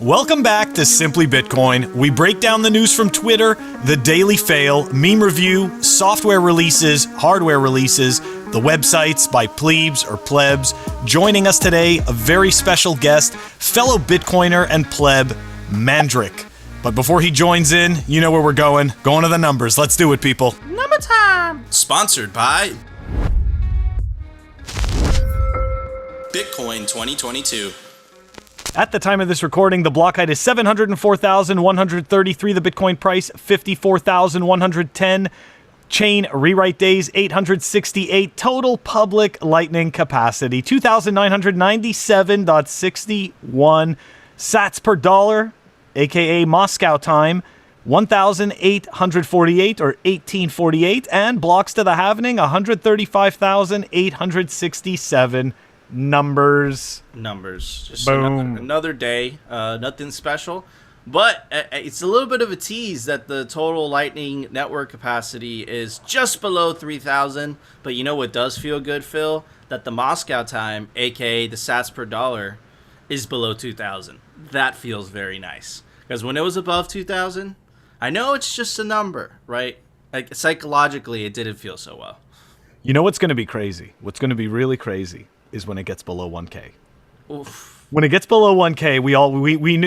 Welcome back to Simply Bitcoin. We break down the news from Twitter, the daily fail, meme review, software releases, hardware releases, the websites by plebes or plebs. Joining us today, a very special guest, fellow Bitcoiner and pleb, Mandrik. But before he joins in, you know where we're going. Going to the numbers. Let's do it, people. Number time! Sponsored by Bitcoin 2022. At the time of this recording, the block height is 704,133. The Bitcoin price, 54,110. Chain rewrite days, 868. Total public Lightning capacity, 2,997.61 sats per dollar, aka Moscow time, 1,848 or 1848. And blocks to the halvening, 135,867. Numbers. Just Boom. Another day. Nothing special. But it's a little bit of a tease that the total Lightning network capacity is just below 3,000. But you know what does feel good, Phil? That the Moscow time, aka the sats per dollar, is below 2,000. That feels very nice. Because when it was above 2,000, I know it's just a number, right? Like psychologically, it didn't feel so well. You know what's going to be crazy? What's going to be really crazy is when it gets below 1K. Oof. When it gets below 1K, we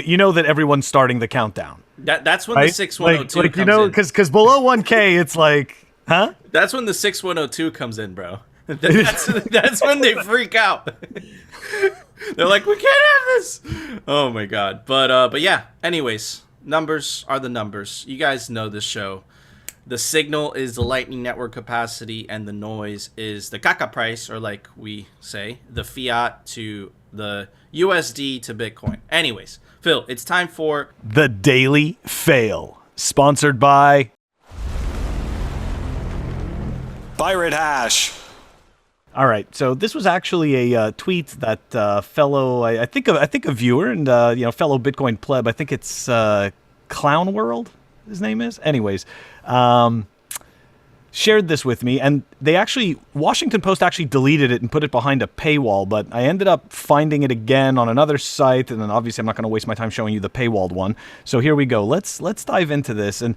you know that everyone's starting the countdown. That's when right? the 6102 comes you know, in. because below 1K, it's like, huh? That's when the 6102 comes in, bro. That's when they freak out. They're like, we can't have this. Oh my god. But yeah. Anyways, numbers are the numbers. You guys know this show. The signal is the Lightning network capacity, and the noise is the caca price, or like we say, the fiat to the USD to Bitcoin. Anyways, Phil, it's time for the Daily Fail, sponsored by Pirate Hash. All right, so this was actually a tweet that fellow, I think a viewer and fellow Bitcoin pleb. I think it's Clown World. His name is. Anyways, shared this with me, and Washington Post actually deleted it and put it behind a paywall, but I ended up finding it again on another site, and then obviously I'm not going to waste my time showing you the paywalled one. So here we go. Let's dive into this. And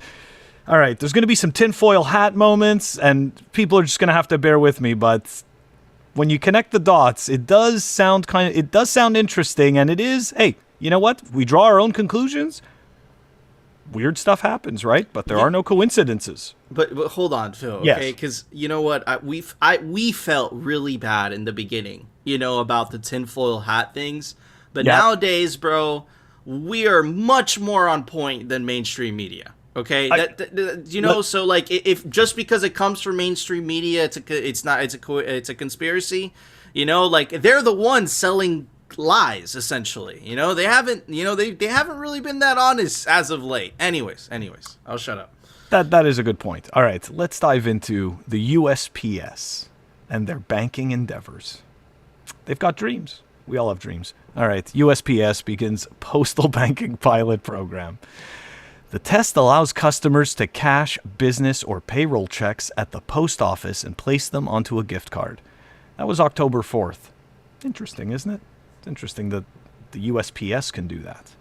all right, there's going to be some tinfoil hat moments, and people are just going to have to bear with me, but when you connect the dots, it does sound interesting, and it is, hey, you know what? We draw our own conclusions. Weird stuff happens, right? But there are no coincidences. But hold on, Phil. Okay, because you know what? We felt really bad in the beginning, about the tinfoil hat things. But nowadays, bro, we are much more on point than mainstream media. Okay, so like, if just because it comes from mainstream media, it's a conspiracy. Like they're the ones selling lies, essentially. They haven't really been that honest as of late. Anyways, I'll shut up. That is a good point. All right, let's dive into the USPS and their banking endeavors. They've got dreams. We all have dreams. All right, USPS begins postal banking pilot program. The test allows customers to cash business or payroll checks at the post office and place them onto a gift card. That was October 4th. Interesting, isn't it? It's interesting that the USPS can do that.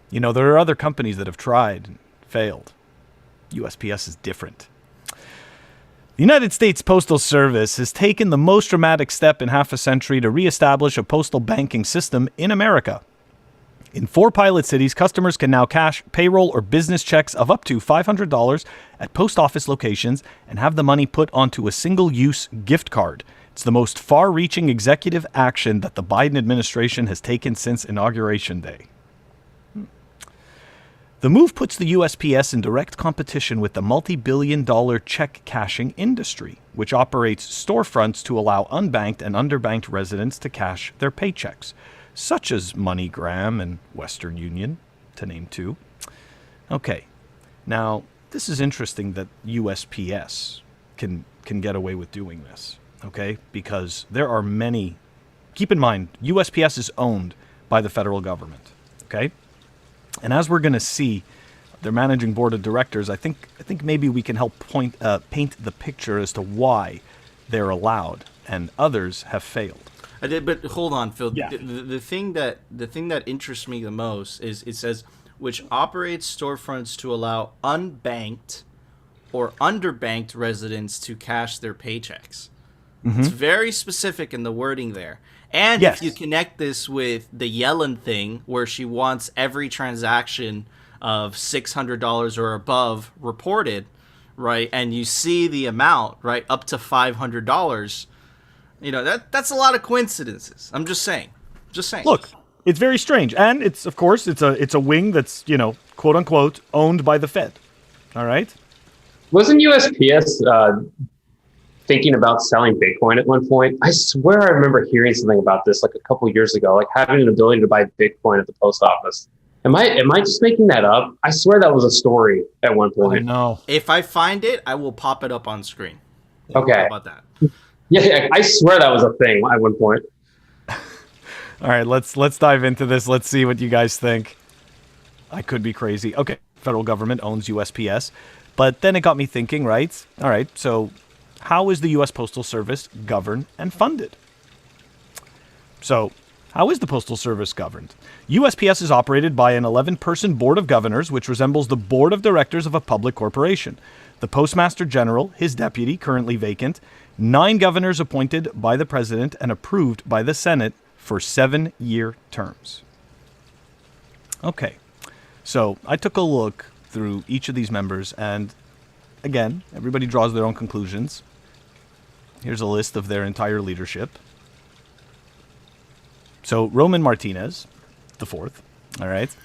There are other companies that have tried and failed. USPS is different. The United States Postal Service has taken the most dramatic step in half a century to reestablish a postal banking system in America. In 4 pilot cities, customers can now cash payroll or business checks of up to $500 at post office locations and have the money put onto a single-use gift card. It's the most far-reaching executive action that the Biden administration has taken since Inauguration Day. The move puts the USPS in direct competition with the multi-billion-dollar check cashing industry, which operates storefronts to allow unbanked and underbanked residents to cash their paychecks, such as MoneyGram and Western Union, to name 2. Okay, now this is interesting that USPS can get away with doing this. Okay, because there are many. Keep in mind, USPS is owned by the federal government. Okay, and as we're going to see, their managing board of directors, I think maybe we can help paint the picture as to why they're allowed and others have failed. I did, but hold on, Phil. Yeah. The thing that interests me the most is it says which operates storefronts to allow unbanked or underbanked residents to cash their paychecks. It's very specific in the wording there. And if you connect this with the Yellen thing, where she wants every transaction of $600 or above reported, right, and you see the amount, right, up to $500, that's a lot of coincidences. I'm just saying. Look, it's very strange, and it's of course it's a wing that's quote unquote owned by the Fed. All right. Wasn't USPS thinking about selling Bitcoin at one point? I swear I remember hearing something about this like a couple years ago, like having an ability to buy Bitcoin at the post office. Am I just making that up? I swear that was a story at one point. I know. If I find it, I will pop it up on screen. Okay. How about that? Yeah, I swear that was a thing at one point. All right, let's dive into this. Let's see what you guys think. I could be crazy. Okay, federal government owns USPS, but then it got me thinking, right? All right, so how is the U.S. Postal Service governed and funded? So, how is the Postal Service governed? USPS is operated by an 11-person board of governors, which resembles the board of directors of a public corporation. The Postmaster General, his deputy, currently vacant, 9 governors appointed by the president and approved by the Senate for 7-year terms. Okay, so I took a look through each of these members, and again, everybody draws their own conclusions. Here's a list of their entire leadership. So Roman Martinez, the fourth, all right,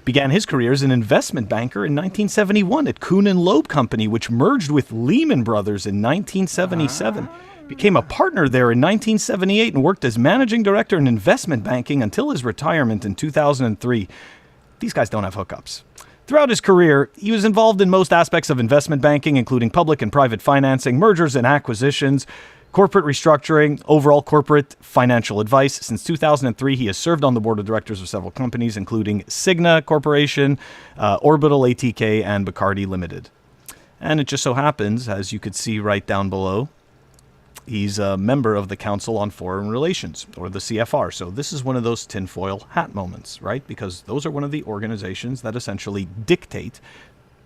began his career as an investment banker in 1971 at Kuhn and Loeb Company, which merged with Lehman Brothers in 1977. Became a partner there in 1978 and worked as managing director in investment banking until his retirement in 2003. These guys don't have hookups. Throughout his career, he was involved in most aspects of investment banking, including public and private financing, mergers and acquisitions, corporate restructuring, overall corporate financial advice. Since 2003, he has served on the board of directors of several companies, including Cigna Corporation, Orbital ATK, and Bacardi Limited. And it just so happens, as you could see right down below, he's a member of the Council on Foreign Relations, or the CFR. So this is one of those tinfoil hat moments, right? Because those are one of the organizations that essentially dictate,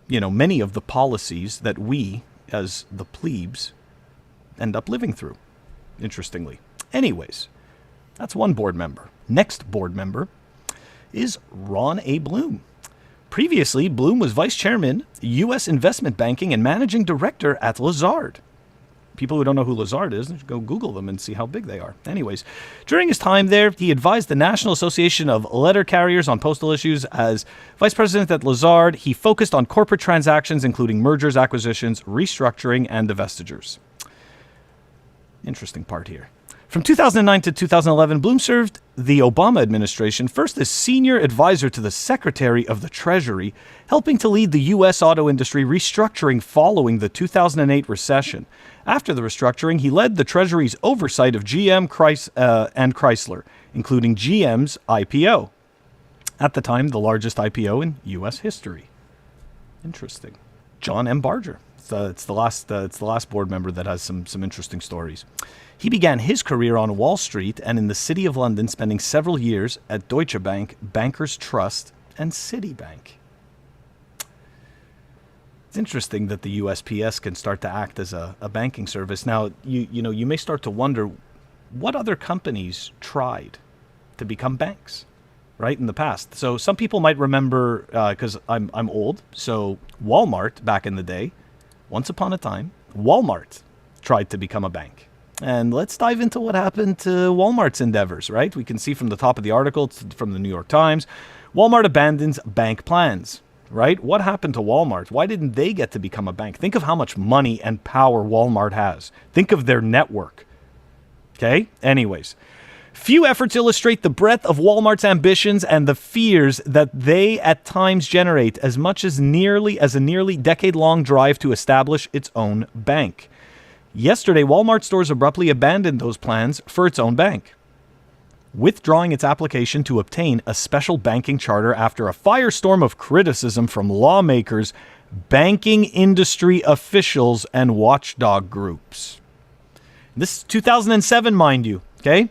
many of the policies that we, as the plebes, end up living through, interestingly. Anyways, that's one board member. Next board member is Ron A. Bloom. Previously, Bloom was vice chairman, U.S. investment banking, and managing director at Lagarde. People who don't know who Lagarde is, go Google them and see how big they are. Anyways, during his time there, he advised the National Association of Letter Carriers on postal issues. As vice president at Lagarde, he focused on corporate transactions, including mergers, acquisitions, restructuring, and divestitures. Interesting part here. From 2009 to 2011, Bloom served the Obama administration, first as senior advisor to the Secretary of the Treasury, helping to lead the U.S. auto industry restructuring following the 2008 recession. After the restructuring, he led the Treasury's oversight of GM and Chrysler, including GM's IPO. At the time, the largest IPO in U.S. history. Interesting. John M. Barger. It's the last board member that has some interesting stories. He began his career on Wall Street and in the City of London, spending several years at Deutsche Bank, Bankers Trust, and Citibank. It's interesting that the USPS can start to act as a banking service. Now, you may start to wonder what other companies tried to become banks, right, in the past. So some people might remember, because I'm old, so Walmart back in the day, once upon a time, Walmart tried to become a bank. And let's dive into what happened to Walmart's endeavors, right? We can see from the top of the article from the New York Times, Walmart abandons bank plans, right? What happened to Walmart? Why didn't they get to become a bank? Think of how much money and power Walmart has. Think of their network. Okay? Anyways, few efforts illustrate the breadth of Walmart's ambitions and the fears that they at times generate, as much as a nearly decade-long drive to establish its own bank. Yesterday, Walmart stores abruptly abandoned those plans for its own bank, withdrawing its application to obtain a special banking charter after a firestorm of criticism from lawmakers, banking industry officials, and watchdog groups. This is 2007, mind you, okay?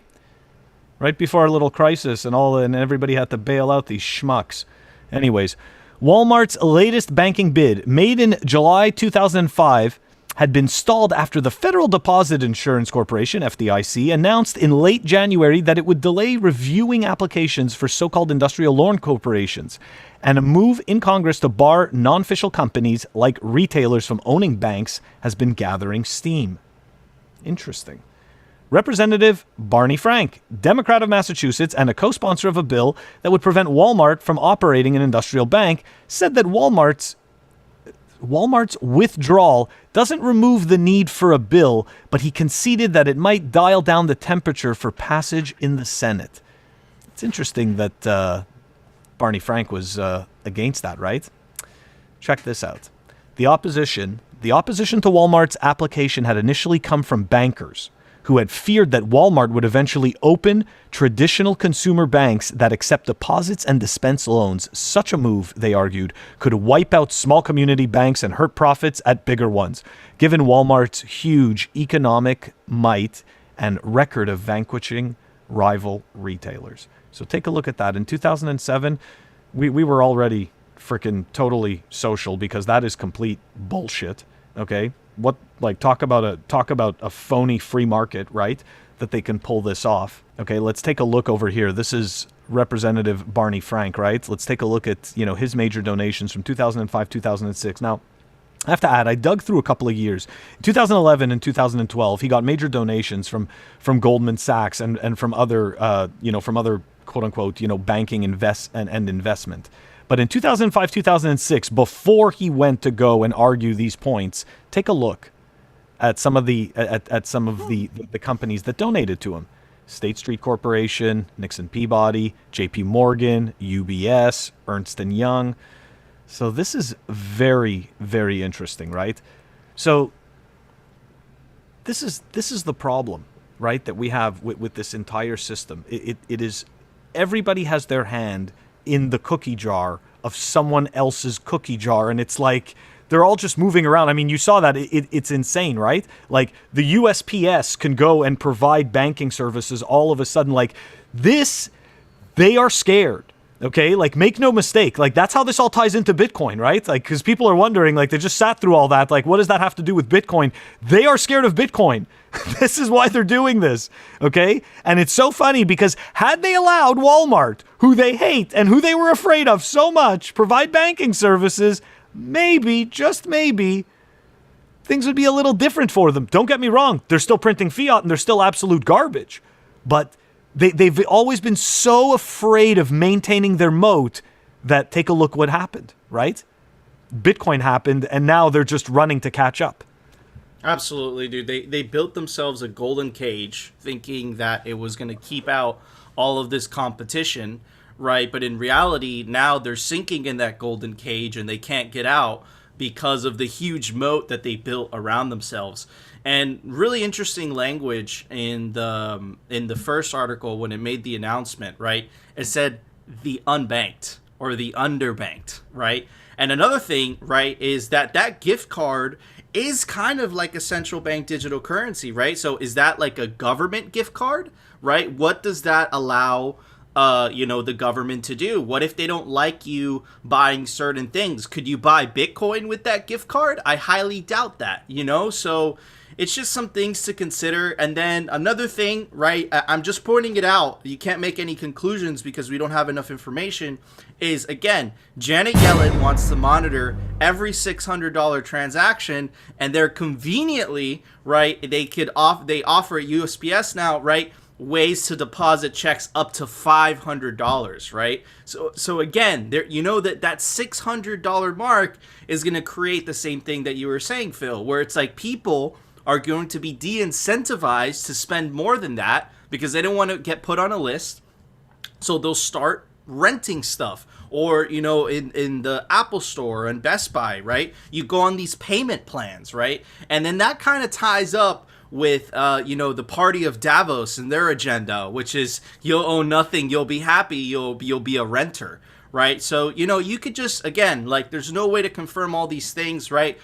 right before our little crisis, and everybody had to bail out these schmucks. Anyways, Walmart's latest banking bid, made in July 2005, had been stalled after the Federal Deposit Insurance Corporation, FDIC, announced in late January that it would delay reviewing applications for so-called industrial loan corporations, and a move in Congress to bar non-official companies like retailers from owning banks has been gathering steam. Interesting. Representative Barney Frank, Democrat of Massachusetts and a co-sponsor of a bill that would prevent Walmart from operating an industrial bank, said that Walmart's withdrawal doesn't remove the need for a bill, but he conceded that it might dial down the temperature for passage in the Senate. It's interesting that Barney Frank was against that, right? Check this out. The opposition to Walmart's application had initially come from bankers who had feared that Walmart would eventually open traditional consumer banks that accept deposits and dispense loans. Such a move, they argued, could wipe out small community banks and hurt profits at bigger ones, given Walmart's huge economic might and record of vanquishing rival retailers. So take a look at that. In 2007, we were already freaking totally social, because that is complete bullshit, okay? Talk about a phony free market, right? That they can pull this off. Okay, let's take a look over here. This is Representative Barney Frank, right? Let's take a look at, his major donations from 2005, 2006. Now, I have to add, I dug through a couple of years. In 2011 and 2012, he got major donations from Goldman Sachs and from other quote unquote, banking and investment. But in 2005, 2006, before he went to go and argue these points, take a look at some of the companies that donated to him. State Street Corporation, Nixon Peabody, JP Morgan, UBS, Ernst & Young. So this is very, very interesting, right? So this is the problem, right, that we have with this entire system. It is, everybody has their hand in the cookie jar of someone else's cookie jar, and it's like they're all just moving around. I mean, you saw that. It's insane, right? Like, the USPS can go and provide banking services all of a sudden. Like, this, they are scared, okay? Like, make no mistake. Like, that's how this all ties into Bitcoin, right? Like, because people are wondering, like, they just sat through all that. Like, what does that have to do with Bitcoin? They are scared of Bitcoin. This is why they're doing this, okay? And it's so funny, because had they allowed Walmart, who they hate and who they were afraid of so much, provide banking services, maybe, just maybe, things would be a little different for them. Don't get me wrong. They're still printing fiat and they're still absolute garbage. But they've always been so afraid of maintaining their moat that, take a look what happened, right? Bitcoin happened, and now they're just running to catch up. Absolutely, dude. They built themselves a golden cage thinking that it was going to keep out all of this competition, right? But in reality, now they're sinking in that golden cage and they can't get out because of the huge moat that they built around themselves. And really interesting language in the first article when it made the announcement, right? It said the unbanked or the underbanked, right? And another thing, right, is that gift card is kind of like a central bank digital currency, right? So is that like a government gift card, right? What does that allow, the government to do? What if they don't like you buying certain things? Could you buy Bitcoin with that gift card? I highly doubt that, So it's just some things to consider. And then another thing, right, I'm just pointing it out. You can't make any conclusions because we don't have enough information, is, again, Janet Yellen wants to monitor every $600 transaction, and they're conveniently, right, they offer at USPS now, right, ways to deposit checks up to $500, right? So again, there, that $600 mark is going to create the same thing that you were saying, Phil, where it's like people are going to be de-incentivized to spend more than that because they don't want to get put on a list. So they'll start renting stuff, or in the Apple Store and Best Buy, right? You go on these payment plans, right? And then that kind of ties up with the party of Davos and their agenda, which is you'll own nothing, you'll be happy, you'll be a renter, right? So you could just, again, like, there's no way to confirm all these things, right?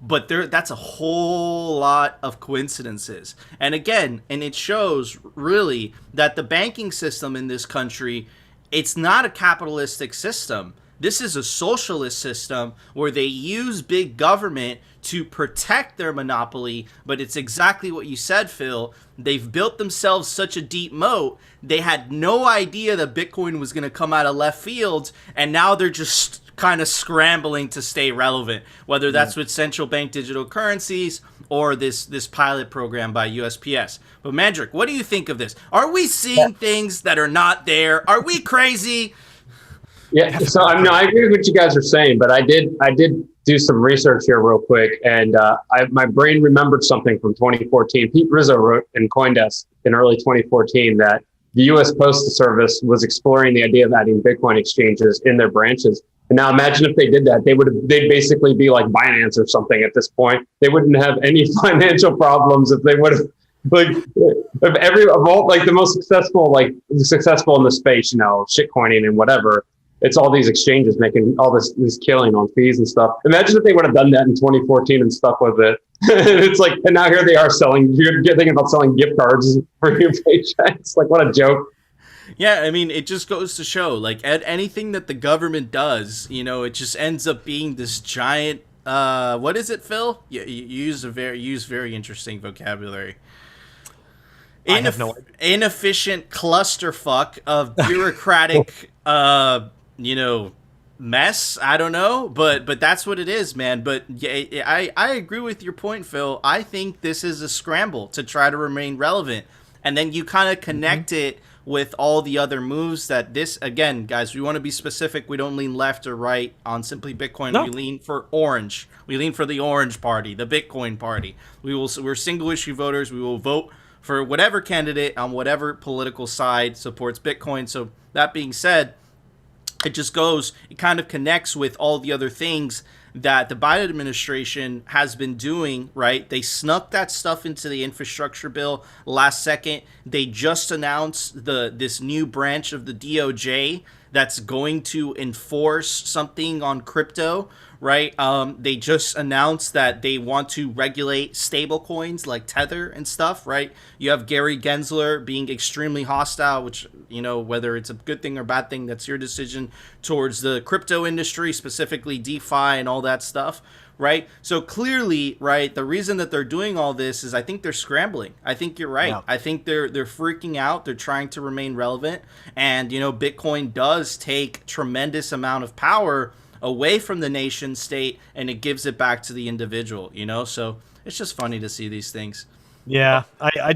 But that's a whole lot of coincidences. And again, and it shows really that the banking system in this country, it's not a capitalistic system. This is a socialist system where they use big government to protect their monopoly, but it's exactly what you said, Phil. They've built themselves such a deep moat. They had no idea that Bitcoin was going to come out of left field, and now they're just kind of scrambling to stay relevant, whether that's with central bank digital currencies or this pilot program by USPS. But Mandrik, what do you think of this? Are we seeing things that are not there? Are we crazy? Yeah, so I agree with what you guys are saying, but I did do some research here real quick, and my brain remembered something from 2014. Pete Rizzo wrote in CoinDesk in early 2014 that the U.S. Postal Service was exploring the idea of adding Bitcoin exchanges in their branches. And now imagine if they did that, they'd basically be like Binance or something at this point. They wouldn't have any financial problems if they would have, like, the most successful in the space, shitcoining and whatever. It's all these exchanges making all this killing on fees and stuff. Imagine if they would have done that in 2014 and stuck with it. It's like, and now here they are you're thinking about selling gift cards for your paychecks. Like, what a joke. Yeah, I mean, it just goes to show, like, anything that the government does, it just ends up being this giant, what is it, Phil? You use very interesting vocabulary. I have no idea. Inefficient clusterfuck of bureaucratic, mess. I don't know, but that's what it is, man. But yeah, I agree with your point, Phil. I think this is a scramble to try to remain relevant, and then you kind of connect it with all the other moves that this, again, guys, we want to be specific. We don't lean left or right on Simply Bitcoin. No. We lean for orange. We lean for the orange party, the Bitcoin party. We're single issue voters. We will vote for whatever candidate on whatever political side supports Bitcoin. So that being said, it kind of connects with all the other things that the Biden administration has been doing, right? They snuck that stuff into the infrastructure bill last second. They just announced this new branch of the DOJ that's going to enforce something on crypto, right? They just announced that they want to regulate stable coins like Tether and stuff, right? You have Gary Gensler being extremely hostile, which, whether it's a good thing or bad thing, that's your decision, towards the crypto industry, specifically DeFi and all that stuff, right? So clearly, right, the reason that they're doing all this is I think they're scrambling. I think you're right. Yeah. I think they're freaking out. They're trying to remain relevant. And, Bitcoin does take tremendous amount of power away from the nation state, and it gives it back to the individual, So it's just funny to see these things. Yeah, I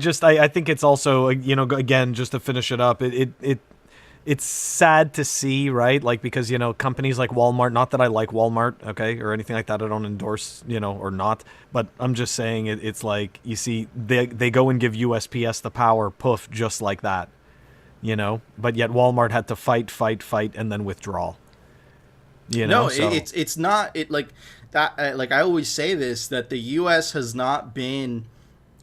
think it's also, again, just to finish it up, it's sad to see, right? Like, because, companies like Walmart, not that I like Walmart, okay, or anything like that, I don't endorse, or not, but I'm just saying it's like, you see, they go and give USPS the power, poof, just like that, but yet Walmart had to fight, and then withdraw. It's not like that. Like I always say this, that the U.S. has not been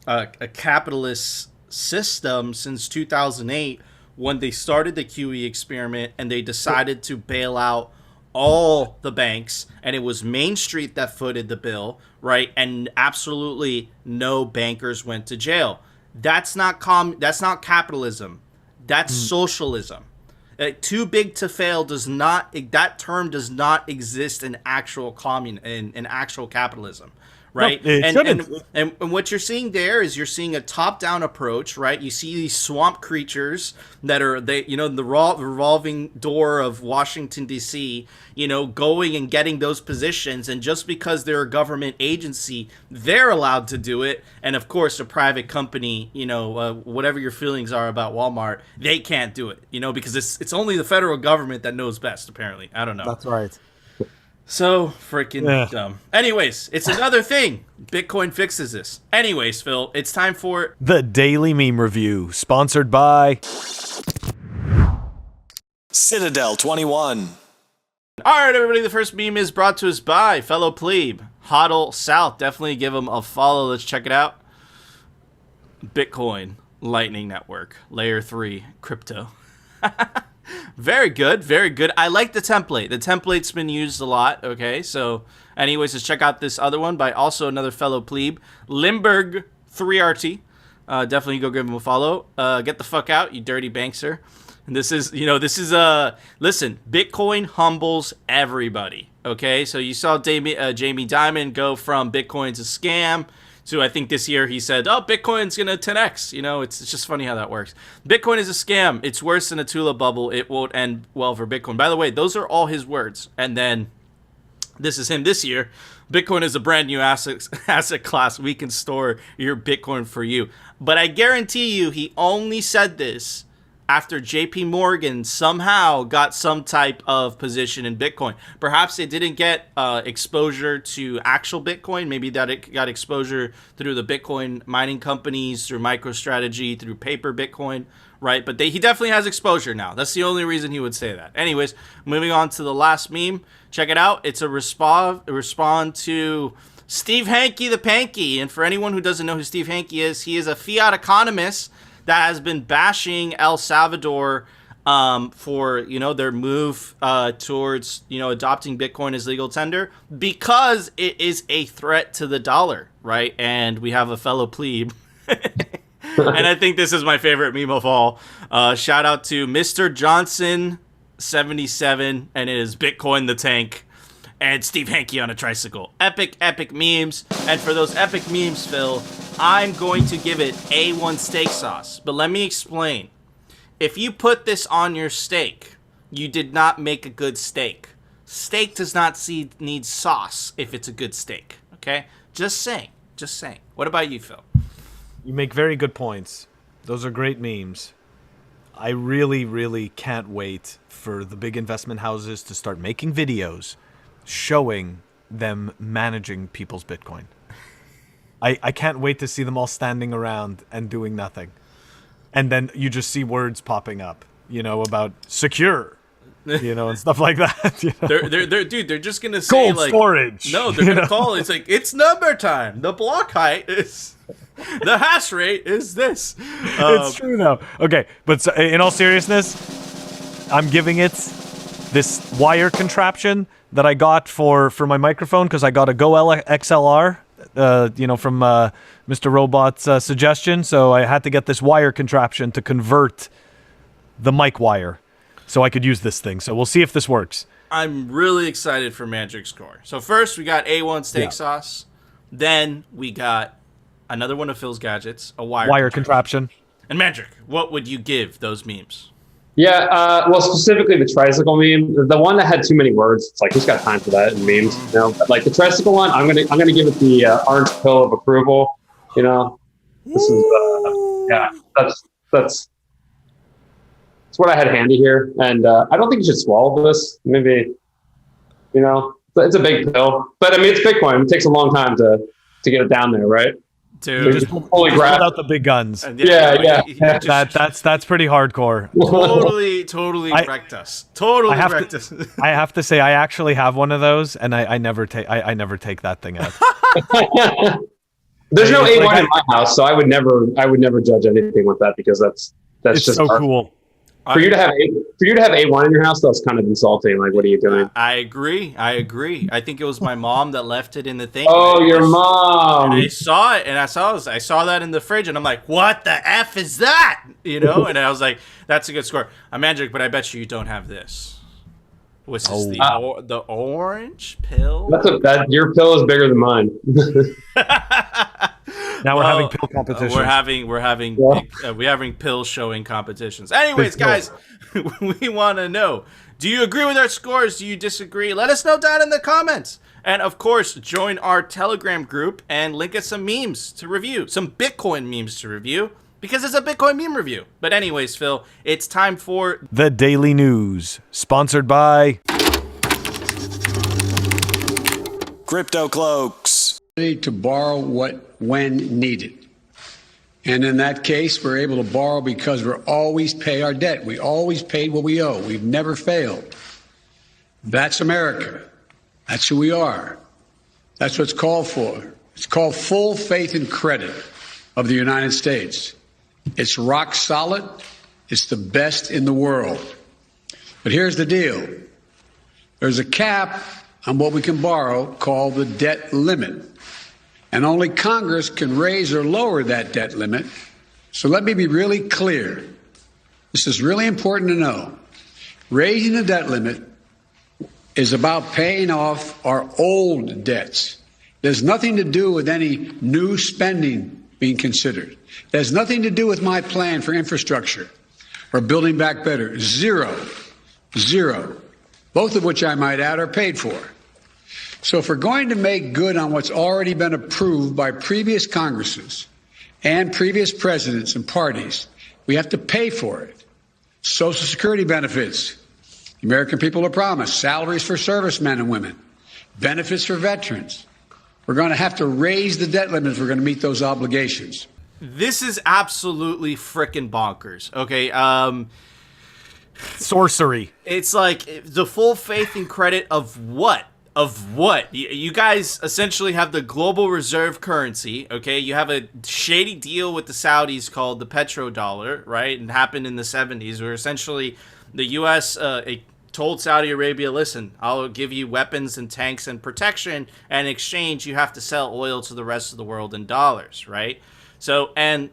a capitalist system since 2008, when they started the QE experiment and they decided to bail out all the banks, and it was Main Street that footed the bill, right? And absolutely no bankers went to jail. That's not capitalism. That's socialism. Too big to fail that term does not exist in actual in actual capapitalism, right? No, and what you're seeing there is you're seeing a top-down approach, right? You see these swamp creatures that are the revolving door of Washington D.C., going and getting those positions, and just because they're a government agency, they're allowed to do it. And of course, a private company, whatever your feelings are about Walmart, they can't do it, because it's only the federal government that knows best, apparently. I don't know. That's right. So freaking dumb. Anyways, it's another thing. Bitcoin fixes this. Anyways, Phil, it's time for the Daily Meme Review, sponsored by Citadel 21. All right, everybody, the first meme is brought to us by fellow plebe, Hodl South. Definitely give them a follow. Let's check it out. Bitcoin Lightning Network, Layer 3 crypto. Very good, very good. I like the template. The template's been used a lot, okay? So, anyways, let's check out this other one by also another fellow plebe, Limburg3RT. Definitely go give him a follow. Get the fuck out, you dirty bankster. And this is, listen, Bitcoin humbles everybody, okay? So you saw Jamie Dimon go from Bitcoin's a scam to, I think this year he said, oh, Bitcoin's going to 10x. It's just funny how that works. Bitcoin is a scam. It's worse than a tulip bubble. It won't end well for Bitcoin. By the way, those are all his words. And then this is him this year. Bitcoin is a brand new asset class. We can store your Bitcoin for you. But I guarantee you he only said this after JP Morgan somehow got some type of position in Bitcoin. Perhaps they didn't get exposure to actual Bitcoin. Maybe that it got exposure through the Bitcoin mining companies, through MicroStrategy, through paper Bitcoin, right? But he definitely has exposure now. That's the only reason he would say that. Anyways, moving on to the last meme. Check it out. It's a respond to Steve Hanke the Panky. And for anyone who doesn't know who Steve Hanke is, he is a fiat economist that has been bashing El Salvador for, their move towards, adopting Bitcoin as legal tender because it is a threat to the dollar, right? And we have a fellow plebe. And I think this is my favorite meme of all. Shout out to Mr. Johnson 77, and it is Bitcoin the tank. And Steve Hanke on a tricycle. Epic memes. And for those epic memes, Phil, I'm going to give it A1 steak sauce. But let me explain. If you put this on your steak, you did not make a good steak. Steak does not need sauce if it's a good steak. Okay? Just saying. What about you, Phil? You make very good points. Those are great memes. I really, really can't wait for the big investment houses to start making videos showing them managing people's Bitcoin. I can't wait to see them all standing around and doing nothing. And then you just see words popping up, about secure, and stuff like that. They're just going to say gold storage. No, they're going to call it. It's like, it's number time. The block height is, the hash rate is this. It's true though. Okay. But in all seriousness, I'm giving it this wire contraption that I got for my microphone because I got a Go XLR, from Mr. Robot's suggestion. So I had to get this wire contraption to convert the mic wire so I could use this thing. So we'll see if this works. I'm really excited for Mandrik's score. So first we got A1 steak sauce. Then we got another one of Phil's gadgets, a wire contraption. And Mandrik, what would you give those memes? Yeah, well, specifically the tricycle meme, the one that had too many words. It's like, who's got time for that in memes? But like the tricycle one, I'm gonna give it the orange pill of approval. This is that's what I had handy here, and I don't think you should swallow this. Maybe, it's a big pill, but I mean it's Bitcoin. It takes a long time to get it down there, right? Dude, just pull out the big guns. Yeah. That's pretty hardcore. Totally wrecked us. Totally wrecked us. I have to say, I actually have one of those, and I never take that thing out. There's no A1 in my house, so I would never judge anything with that because that's it's just so cool. For you to have A1 in your house, that's kind of insulting. Like, what are you doing? I agree. I think it was my mom that left it in the thing. Oh, your mom! And I saw it, and I saw that in the fridge, and I'm like, "What the f is that?" And I was like, "That's a good score." I'm Mandrik, but I bet you don't have this. Which is the orange pill? Your pill is bigger than mine. Now we're having pill competitions. We're having pill showing competitions. Anyways, guys, we want to know: do you agree with our scores? Do you disagree? Let us know down in the comments. And of course, join our Telegram group and link us some memes to review, some Bitcoin memes to review, because it's a Bitcoin meme review. But anyways, Phil, it's time for the Daily News, sponsored by Crypto Cloaks. To borrow when needed. And in that case, we're able to borrow because we always pay our debt. We always paid what we owe. We've never failed. That's America. That's who we are. That's what it's called for. It's called full faith and credit of the United States. It's rock solid. It's the best in the world. But here's the deal. There's a cap on what we can borrow called the debt limit. And only Congress can raise or lower that debt limit. So let me be really clear. This is really important to know. Raising the debt limit is about paying off our old debts. There's nothing to do with any new spending being considered. There's nothing to do with my plan for infrastructure or building back better. Zero. Both of which I might add are paid for. So if we're going to make good on what's already been approved by previous Congresses and previous presidents and parties, we have to pay for it. Social Security benefits, the American people are promised, salaries for servicemen and women, benefits for veterans. We're going to have to raise the debt limit if we're going to meet those obligations. This is absolutely frickin' bonkers, okay? Sorcery. It's like the full faith and credit of what? Of what? You guys essentially have the global reserve currency, okay? You have a shady deal with the Saudis called the petrodollar, right? And happened in the 70s, where essentially the U.S. Told Saudi Arabia, listen, I'll give you weapons and tanks and protection, and in exchange, you have to sell oil to the rest of the world in dollars, right? So, and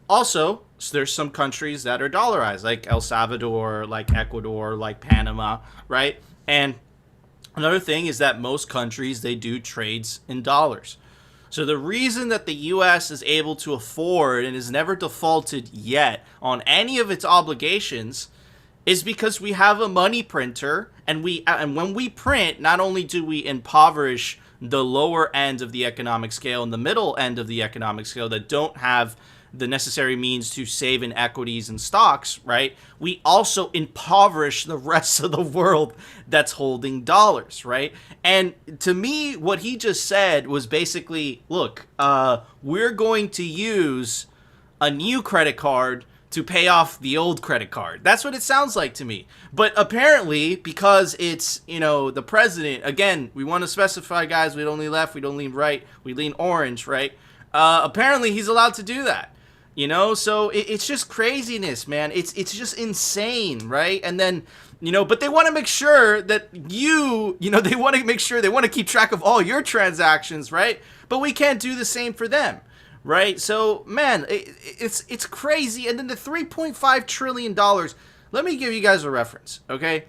also, there's some countries that are dollarized, like El Salvador, like Ecuador, like Panama, right? And another thing is that most countries, they do trades in dollars. So the reason that the U.S. is able to afford and has never defaulted yet on any of its obligations is because we have a money printer, and when we print, not only do we impoverish the lower end of the economic scale and the middle end of the economic scale that don't have the necessary means to save in equities and stocks, right? We also impoverish the rest of the world that's holding dollars, right? And to me, what he just said was basically, look, we're going to use a new credit card to pay off the old credit card. That's what it sounds like to me. But apparently, because it's, the president, again, we want to specify, guys, we don't lean left, we don't lean right, we lean orange, right? Apparently, he's allowed to do that. So it's just craziness, man. It's just insane, right? And then, but they want to make sure that they want to make sure, they want to keep track of all your transactions, right? But we can't do the same for them, right? So, man, it's crazy. And then the $3.5 trillion, let me give you guys a reference, okay?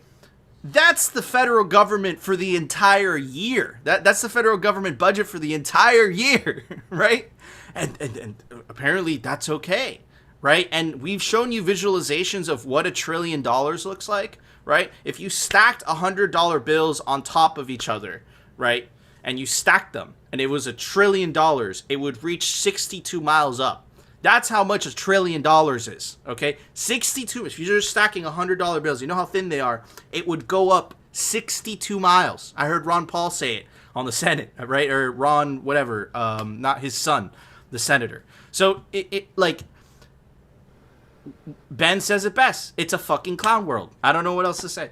That's the federal government for the entire year. That's the federal government budget for the entire year, right? And apparently that's okay, right? And we've shown you visualizations of what $1 trillion looks like, right? If you stacked $100 bills on top of each other, right? And you stacked them, and it was $1 trillion, it would reach 62 miles up. That's how much $1 trillion is, okay? 62, if you're just stacking $100 bills, you know how thin they are, it would go up 62 miles. I heard Ron Paul say it on the Senate, right? Or Ron, whatever, not his son, the senator. So, Ben says it best. It's a fucking clown world. I don't know what else to say.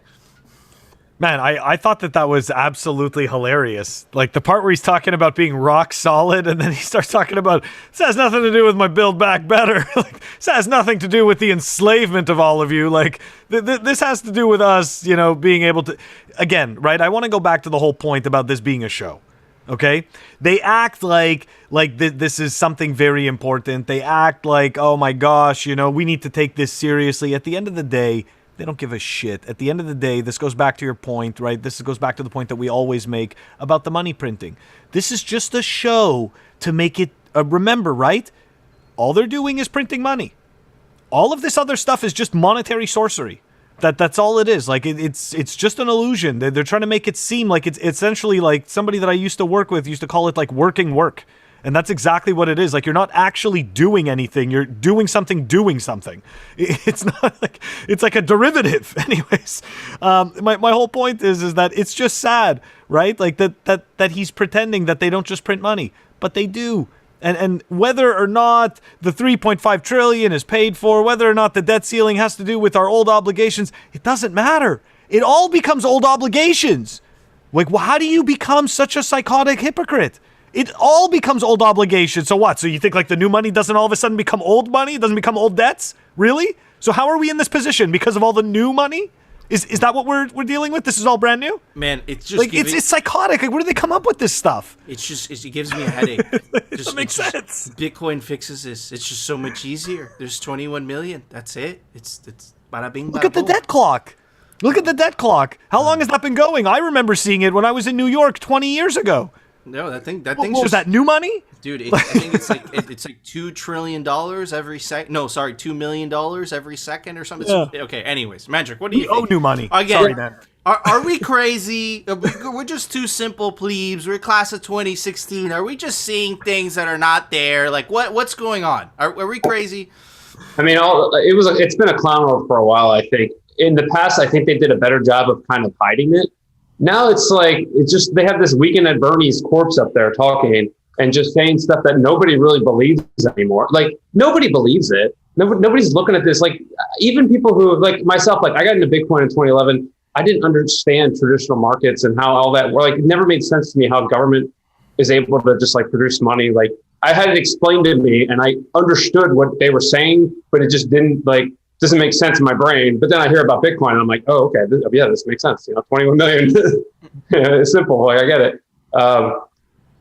Man, I thought that was absolutely hilarious. Like the part where he's talking about being rock solid, and then he starts talking about, this has nothing to do with my build back better. Like, this has nothing to do with the enslavement of all of you. Like, this has to do with us, being able to, again, right? I want to go back to the whole point about this being a show. Okay? They act like this is something very important. They act like, oh my gosh, we need to take this seriously. At the end of the day, they don't give a shit. At the end of the day, this goes back to your point, right? This goes back to the point that we always make about the money printing. This is just a show to make it, remember, right? All they're doing is printing money. All of this other stuff is just monetary sorcery. That's all it is. Like, it's just an illusion. They're trying to make it seem like it's essentially like somebody that I used to work with used to call it like working work. And that's exactly what it is. Like, you're not actually doing anything. You're doing something. It's not like, it's like a derivative. Anyways, my whole point is that it's just sad, right? Like that he's pretending that they don't just print money, but they do. And whether or not the 3.5 trillion is paid for, whether or not the debt ceiling has to do with our old obligations, it doesn't matter. It all becomes old obligations. Like, well, how do you become such a psychotic hypocrite? It all becomes old obligations. So what? So you think like the new money doesn't all of a sudden become old money? It doesn't become old debts? Really? So how are we in this position? Because of all the new money? Is that what we're dealing with? This is all brand new? Man, it's just like it's psychotic. Like, where do they come up with this stuff? It gives me a headache. That makes sense. Bitcoin fixes this. It's just so much easier. There's 21 million. That's it. It's bada bing. Look at the debt clock. Look at the debt clock. How long has that been going? I remember seeing it when I was in New York 20 years ago. No, that thing. Was that new money? Dude, I think it's like $2 trillion every second. No, sorry, $2 million every second or something. Yeah. Okay. Anyways, Mandrik, what do you think? We owe new money. Again, sorry, man. Are we crazy? We're just two simple plebes. We're class of 2016. Are we just seeing things that are not there? Like what's going on? Are we crazy? I mean, it's been a clown world for a while. I think in the past, I think they did a better job of kind of hiding it. Now it's like, they have this Weekend at Bernie's corpse up there talking and just saying stuff that nobody really believes anymore. Like, nobody believes it. Nobody's looking at this. Like, even people who, like myself, like I got into Bitcoin in 2011. I didn't understand traditional markets and how all that, like, it never made sense to me how government is able to just like produce money. Like, I had it explained to me and I understood what they were saying, but it just doesn't make sense in my brain. But then I hear about Bitcoin and I'm like, oh, okay, this makes sense. 21 million. It's simple. Like, I get it.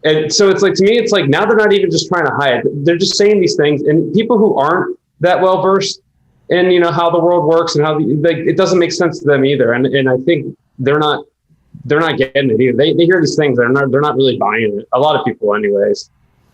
And so it's like, to me, it's like now they're not even just trying to hide. They're just saying these things, and people who aren't that well versed in how the world works and how it doesn't make sense to them either. And I think they're not getting it either. They hear these things, they're not really buying it. A lot of people, anyways.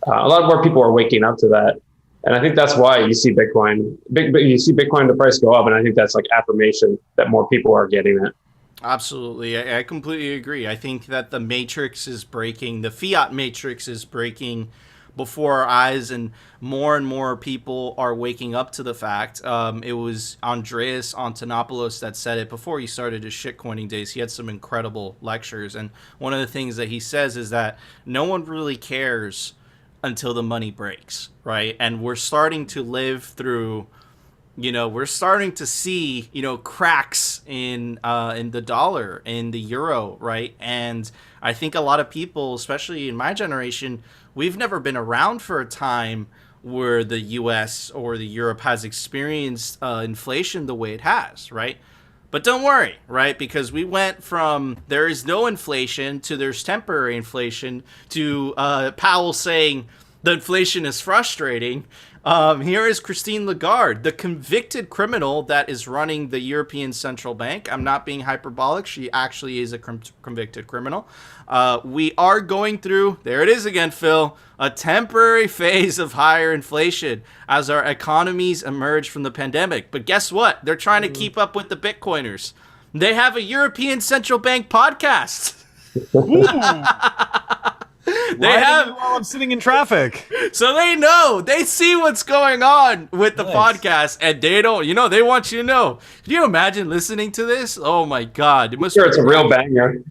A lot more people are waking up to that. And I think that's why you see Bitcoin, the price go up. And I think that's like affirmation that more people are getting it. Absolutely. I completely agree. I think that the matrix is breaking. The fiat matrix is breaking before our eyes, and more people are waking up to the fact. It was Andreas Antonopoulos that said it before he started his shitcoining days. He had some incredible lectures. And one of the things that he says is that no one really cares until the money breaks, right? And we're starting to live through, we're starting to see, cracks in the dollar, in the euro, right? And I think a lot of people, especially in my generation, we've never been around for a time where the US or the Europe has experienced inflation the way it has, right? But don't worry, right? Because we went from there is no inflation to there's temporary inflation to Powell saying the inflation is frustrating. Here is Christine Lagarde, the convicted criminal that is running the European Central Bank. I'm not being hyperbolic. She actually is a convicted criminal. We are going through, there it is again, Phil, a temporary phase of higher inflation as our economies emerge from the pandemic. But guess what? They're trying to keep up with the Bitcoiners. They have a European Central Bank podcast. While I'm sitting in traffic. So they know, they see what's going on with the podcast, and they don't, they want you to know. Can you imagine listening to this? Oh my God. It's a real banger.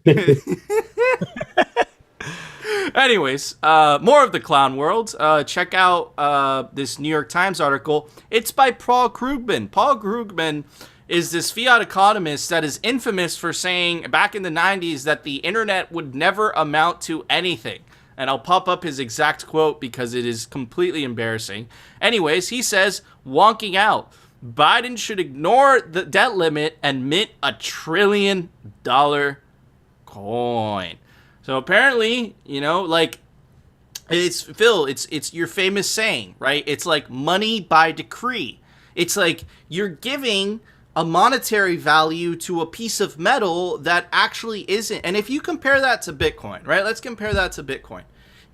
Anyways, more of the clown world. Check out this New York Times article. It's by Paul Krugman. Paul Krugman is this fiat economist that is infamous for saying back in the 90s that the internet would never amount to anything. And I'll pop up his exact quote because it is completely embarrassing. Anyways, he says, wonking out. Biden should ignore the debt limit and mint $1 trillion coin. So apparently, it's Phil, it's your famous saying, right? It's like money by decree. It's like you're giving a monetary value to a piece of metal that actually isn't. And if you compare that to Bitcoin, right? Let's compare that to Bitcoin.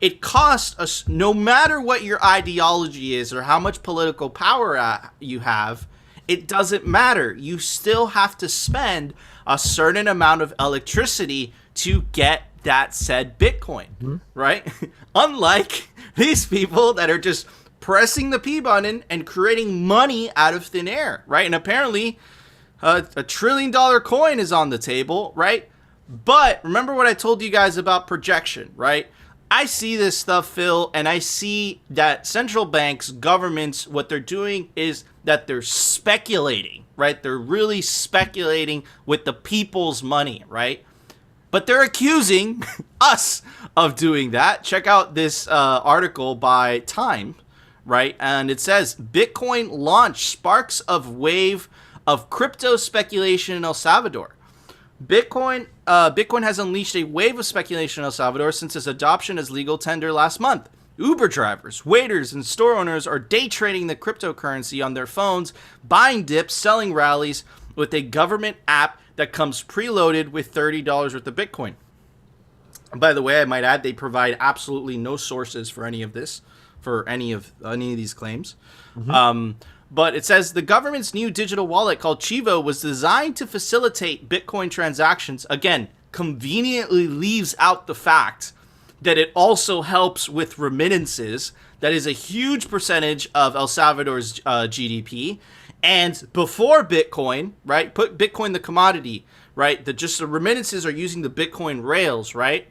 It costs us, no matter what your ideology is or how much political power you have, it doesn't matter. You still have to spend a certain amount of electricity to get that said Bitcoin, right? Unlike these people that are just pressing the P button and creating money out of thin air, right? And apparently $1 trillion coin is on the table, right? But remember what I told you guys about projection, right? I see this stuff, Phil, and I see that central banks, governments, what they're doing is that they're speculating, right? They're really speculating with the people's money, right? But they're accusing us of doing that. Check out this article by Time, right? And it says, Bitcoin launch sparks of wave of crypto speculation in El Salvador. Bitcoin has unleashed a wave of speculation in El Salvador since its adoption as legal tender last month. Uber drivers, waiters, and store owners are day trading the cryptocurrency on their phones, buying dips, selling rallies with a government app that comes preloaded with $30 worth of Bitcoin. And by the way, I might add they provide absolutely no sources for any of this, for any of these claims. But it says the government's new digital wallet called Chivo was designed to facilitate Bitcoin transactions. Again, conveniently leaves out the fact that it also helps with remittances. That is a huge percentage of El Salvador's GDP. And before Bitcoin, right, put Bitcoin the commodity, right, the remittances are using the Bitcoin rails, right?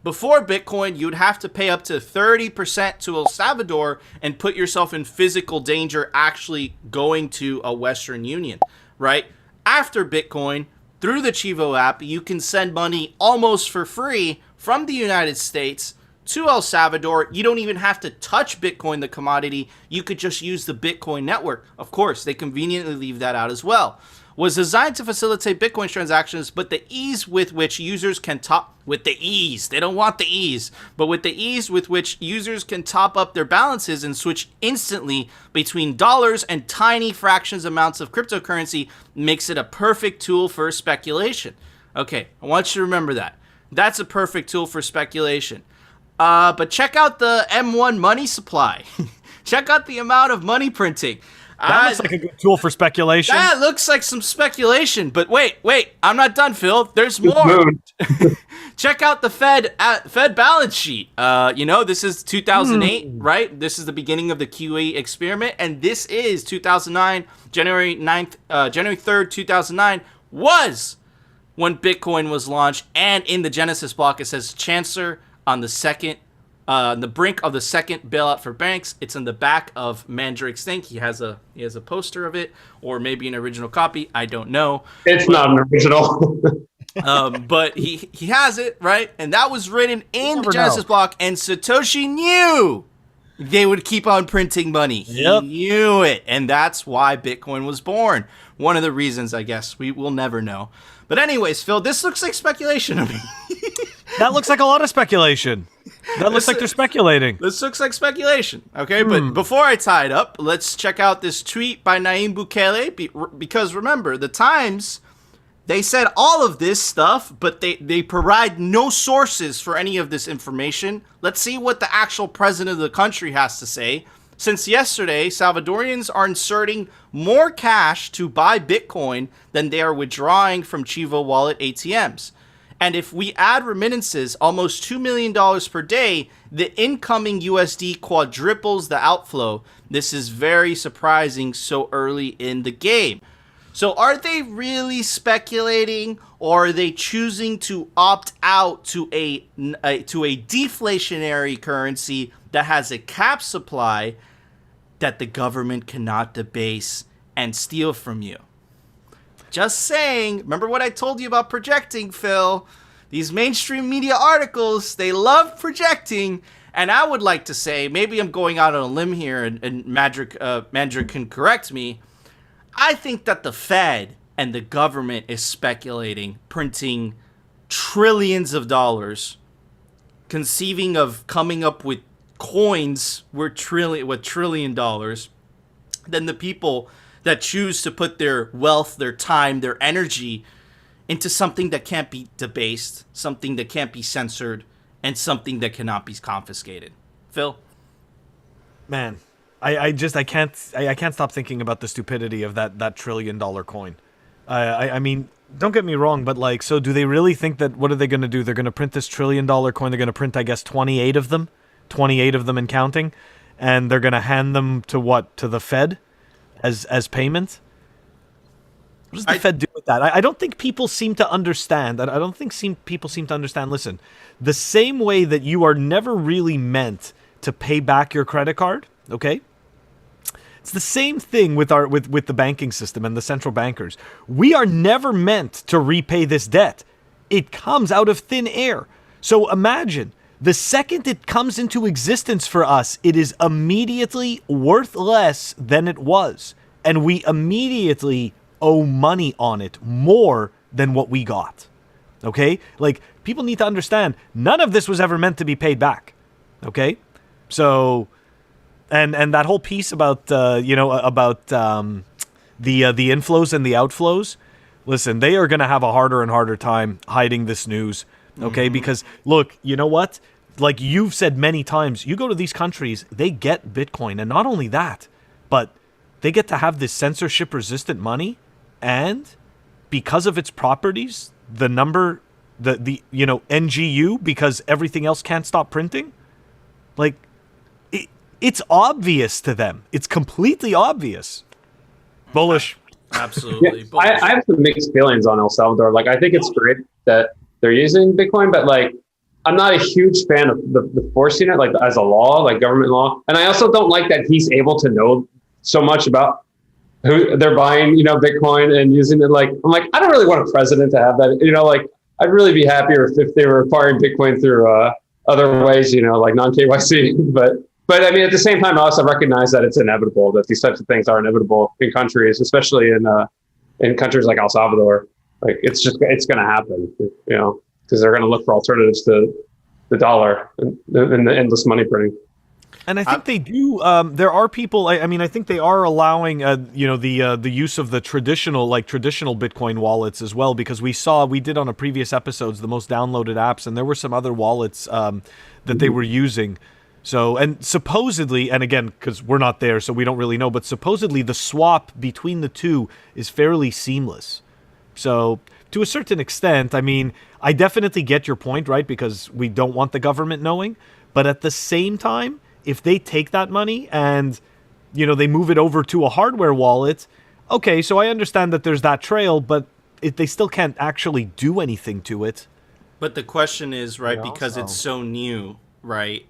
Before Bitcoin, you'd have to pay up to 30% to El Salvador and put yourself in physical danger actually going to a Western Union, right? After Bitcoin, through the Chivo app, you can send money almost for free from the United States to El Salvador. You don't even have to touch Bitcoin, the commodity. You could just use the Bitcoin network. Of course, they conveniently leave that out as well. Was designed to facilitate Bitcoin transactions, but the ease with which users can with the ease with which users can top up their balances and switch instantly between dollars and tiny fractions amounts of cryptocurrency makes it a perfect tool for speculation. Okay, I want you to remember that. That's a perfect tool for speculation. But check out the M1 money supply. Check out the amount of money printing. That looks like a good tool for speculation. That looks like some speculation. But wait, I'm not done, Phil. There's more. Check out the Fed balance sheet. This is 2008, right? This is the beginning of the QE experiment, and this is 2009, January 3rd, 2009 was when Bitcoin was launched. And in the Genesis block, it says Chancellor on the brink of the second bailout for banks. It's in the back of Mandrik's thing. He has a poster of it, or maybe an original copy. I don't know. It's not an original. But he has it, right? And that was written in the Genesis block, and Satoshi knew they would keep on printing money. He knew it, and that's why Bitcoin was born. One of the reasons, I guess. We will never know. But anyways, Phil, this looks like speculation to me. That looks like a lot of speculation. That looks like they're speculating. This looks like speculation, okay? But before I tie it up, let's check out this tweet by Nayib Bukele, because remember, the Times, they said all of this stuff, but they provide no sources for any of this information. Let's see what the actual president of the country has to say. Since yesterday, Salvadorians are inserting more cash to buy Bitcoin than they are withdrawing from Chivo wallet ATMs. And if we add remittances, almost $2 million per day, the incoming USD quadruples the outflow. This is very surprising so early in the game. So are they really speculating, or are they choosing to opt out to a deflationary currency that has a cap supply that the government cannot debase and steal from you? Just saying. Remember what I told you about projecting, Phil? These mainstream media articles, they love projecting. And I would like to say, maybe I'm going out on a limb here, and Mandrik can correct me. I think that the Fed and the government is speculating, printing trillions of dollars, conceiving of coming up with coins with $1 trillion. Then the people that choose to put their wealth, their time, their energy into something that can't be debased, something that can't be censored, and something that cannot be confiscated. Phil? Man, I can't stop thinking about the stupidity of that $1 trillion coin. I mean, don't get me wrong, but so do they really think that, what are they going to do? They're going to print this $1 trillion coin. They're going to print, I guess, 28 of them and counting. And they're going to hand them to what? To the Fed as payment? What does the Fed do with that? I don't think people seem to understand. I don't think people seem to understand. Listen, the same way that you are never really meant to pay back your credit card, okay? It's the same thing with the banking system and the central bankers. We are never meant to repay this debt. It comes out of thin air. So imagine, the second it comes into existence for us, it is immediately worth less than it was. And we immediately owe money on it more than what we got. Okay? Like, people need to understand, none of this was ever meant to be paid back. Okay? So, and that whole piece about, the inflows and the outflows, listen, they are going to have a harder and harder time hiding this news. Okay? Because, look, you know what? Like you've said many times, you go to these countries, they get Bitcoin. And not only that, but they get to have this censorship-resistant money. And because of its properties, the number, the NGU, because everything else can't stop printing, like, it's obvious to them. It's completely obvious. Bullish. Absolutely. Yeah, bullish. I have some mixed feelings on El Salvador. Like, I think it's great that they're using Bitcoin, but like, I'm not a huge fan of the forcing it, like as a law, like government law. And I also don't like that he's able to know so much about who they're buying, Bitcoin and using it. Like, I'm like, I don't really want a president to have that. Like, I'd really be happier if they were acquiring Bitcoin through other ways, like non-KYC. But I mean, at the same time, I also recognize that it's inevitable, that these types of things are inevitable in countries, especially in countries like El Salvador. Like, it's going to happen, because they're going to look for alternatives to the dollar and the endless money printing. And I think they do. There are people. I think they are allowing, the use of the traditional Bitcoin wallets as well, because we did on a previous episodes the most downloaded apps, and there were some other wallets that they were using. So, and supposedly, and again, because we're not there, so we don't really know, but supposedly the swap between the two is fairly seamless. So, to a certain extent, I mean, I definitely get your point, right? Because we don't want the government knowing. But at the same time, if they take that money and, they move it over to a hardware wallet, okay, so I understand that there's that trail, but they still can't actually do anything to it. But the question is, right, because it's so new, right?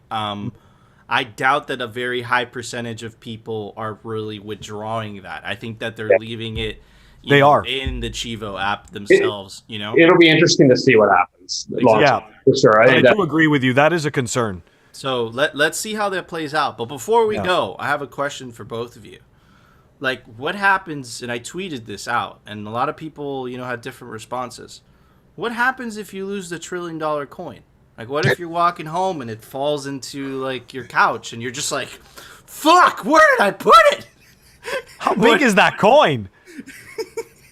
I doubt that a very high percentage of people are really withdrawing that. I think that they're leaving it in the Chivo app themselves, It'll be interesting to see what happens. Yeah, for sure. I do agree with you. That is a concern. So let's see how that plays out. But before we go, I have a question for both of you. Like, what happens, and I tweeted this out, and a lot of people, had different responses. What happens if you lose the $1 trillion coin? Like, what if you're walking home and it falls into, like, your couch, and you're just like, fuck, where did I put it? How big is that coin?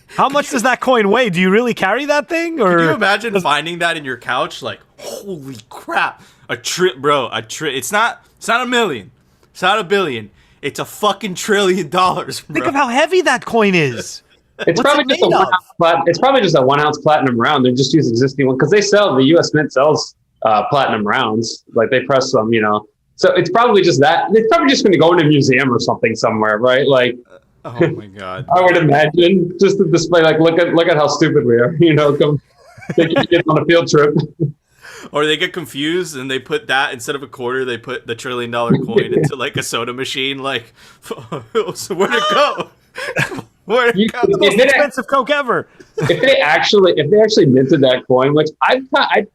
How much does that coin weigh? Do you really carry that thing? Or can you imagine finding that in your couch? Like, holy crap. It's not $1 million. It's not $1 billion. It's a fucking $1 trillion, bro. Think of how heavy that coin is. It's probably just a 1 ounce platinum round. They just use existing one because the U.S. Mint sells platinum rounds. Like, they press them, So it's probably just that. It's probably just going to go in a museum or something somewhere, right? Like, oh my god! I would imagine just to display, like, look at how stupid we are. Come take your kids on a field trip. Or they get confused and they put that instead of a quarter, they put the $1 trillion coin into like a soda machine. Like, so where'd it go? Where'd it go? The most expensive Coke ever. If they actually minted that coin, which I'd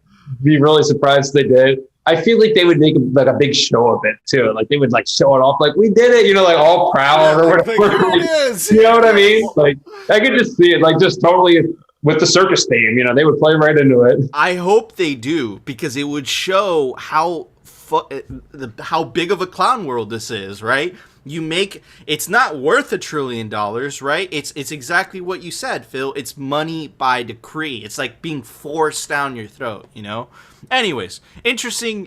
be really surprised if they did. I feel like they would make like a big show of it too. Like, they would like show it off, like, we did it, like all proud or whatever. Like, here it is. You know what I mean? Like, I could just see it, like, just totally with the circus theme. They would play right into it. I hope they do, because it would show how big of a clown world this is, right? It's not worth $1 trillion, right? It's exactly what you said, Phil. It's money by decree. It's like being forced down your throat, Anyways, interesting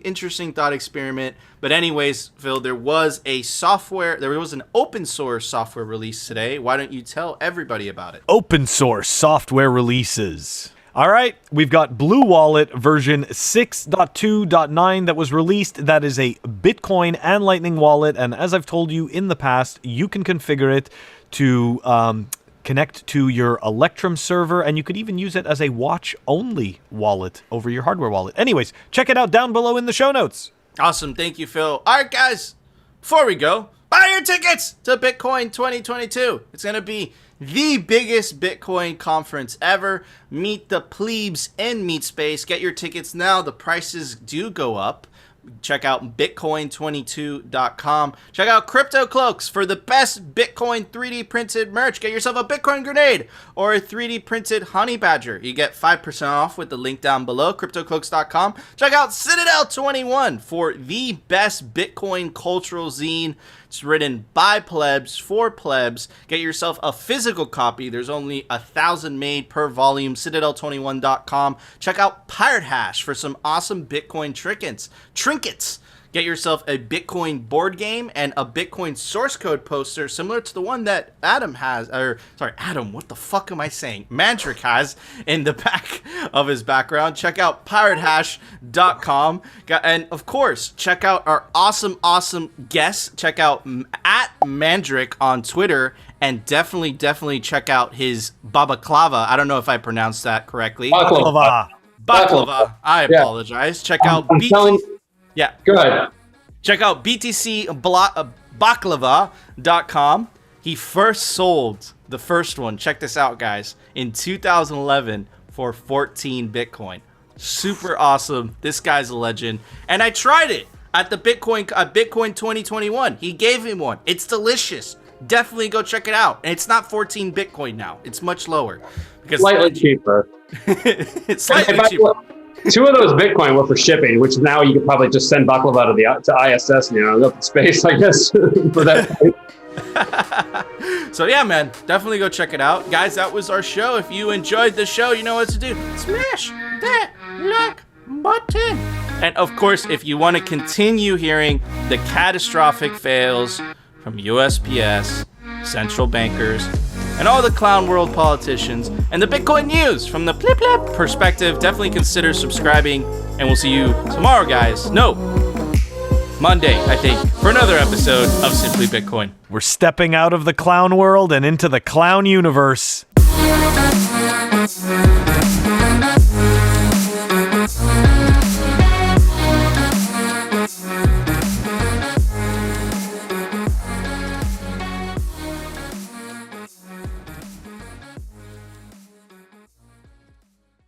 thought experiment. But anyways, Phil, there was an open source software release today. Why don't you tell everybody about it? Open source software releases. All right, we've got bluewallet version 6.2.9 that was released. That is a Bitcoin and Lightning wallet, and as I've told you in the past, you can configure it to connect to your Electrum server, and you could even use it as a watch-only wallet over your hardware wallet. Anyways, check it out down below in the show notes. Awesome, thank you, Phil. All right, guys, before we go, buy your tickets to Bitcoin 2022. It's going to be the biggest Bitcoin conference ever. Meet the plebes in Meet Space. Get your tickets now. The prices do go up, Check out Bitcoin22.com. Check out Crypto Cloaks for the best Bitcoin 3D printed merch. Get yourself a Bitcoin grenade or a 3D printed honey badger. You get 5% off with the link down below, CryptoCloaks.com. Check out Citadel21 for the best Bitcoin cultural zine. It's written by plebs for plebs. Get yourself a physical copy. There's only 1,000 made per volume. Citadel21.com. Check out Pirate Hash for some awesome Bitcoin trinkets. Get yourself a Bitcoin board game and a Bitcoin source code poster similar to the one that Adam has, what the fuck am I saying? Mandrik has in the back of his background. Check out piratehash.com. And of course, check out our awesome guests. Check out at Mandrik on Twitter. And definitely check out his Baklava. I don't know if I pronounced that correctly. Baklava. I apologize. Yeah. Check out Yeah. Go ahead. Check out BTC Baklava.com. He first sold the first one. Check this out, guys. In 2011 for 14 Bitcoin. Super awesome. This guy's a legend. And I tried it at the Bitcoin 2021. He gave me one. It's delicious. Definitely go check it out. And it's not 14 Bitcoin now. It's much lower. Slightly cheaper. It's slightly cheaper. 2 of those Bitcoin were for shipping, which now you could probably just send Baklava to ISS, up space, I guess, for that. So yeah, man, definitely go check it out. Guys, that was our show. If you enjoyed the show, you know what to do. Smash that like button. And of course, if you want to continue hearing the catastrophic fails from USPS, central bankers, and all the clown world politicians, and the Bitcoin news from the plip perspective, definitely consider subscribing, and we'll see you tomorrow, guys. No, Monday, I think, for another episode of Simply Bitcoin. We're stepping out of the clown world and into the clown universe.